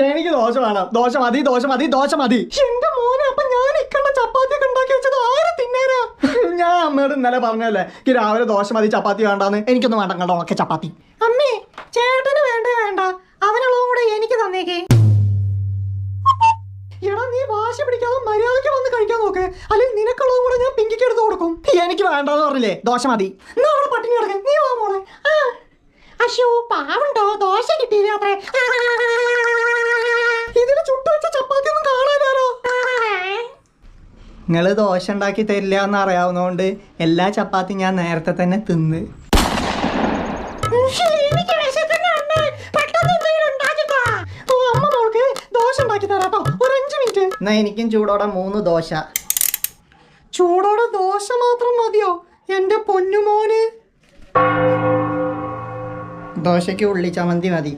എനിക്ക് ദോശ വേണം. ദോശ മതി, ദോശ മതി, ദോശ മതി. എന്റെ മോനെ, അപ്പൊ ഞാൻ ഇക്കണ്ട ചപ്പാത്തി ഒക്കെ ഉണ്ടാക്കി വെച്ചത് ആരെ തിന്നാനാ? ഞാൻ അമ്മയോട് ഇന്നലെ പറഞ്ഞല്ലേ എനിക്ക് രാവിലെ ദോശ മതി, ചപ്പാത്തി വേണ്ടാന്ന്. എനിക്കൊന്നും വേണ്ട കണ്ടോ ഒക്കെ ചപ്പാത്തി. അമ്മേ, ചേട്ടന് വേണ്ട അവനുള്ളതും കൂടെ എനിക്ക് തന്നേക്കേ. എടാ, നീ വാശി പിടിക്കാതെ മര്യാദയ്ക്ക് വന്ന് കഴിക്കാൻ നോക്ക്, അല്ലെങ്കിൽ നിനക്കുള്ളതും കൂടെ ഞാൻ പിങ്കിക്ക് എടുത്ത് കൊടുക്കും. എനിക്ക് വേണ്ടെന്ന് പറഞ്ഞില്ലേ, ദോശ മതി. എന്നാ അവിടെ പട്ടിണി കിടക്കാൻ നീ വാ മോളെ. അശോ, പാവുണ്ടോ, ദോശ കിട്ടിയില്ല അത്രേ. ഇതിന് ചുട്ടു വെച്ച ചപ്പാത്തി ഒന്നും കാണാനാരോ. നിങ്ങള് ദോശ ഉണ്ടാക്കി തരില്ല എന്ന് അറിയാവുന്നതുകൊണ്ട് എല്ലാ ചപ്പാത്തി ഞാൻ നേരത്തെ തന്നെ തിന്ന്. അമ്മ മോൾക്ക് ദോശ ഉണ്ടാക്കി തരാട്ടോ, ഒരു 5 മിനിറ്റ്. എന്നാ എനിക്കും ചൂടോടെ 3 ദോശ. ചൂടോടെ ദോശ മാത്രം മതിയോ എന്റെ പൊന്നുമോന്? ദോശയ്ക്ക് ഉള്ളി ചമ്മന്തി മതി.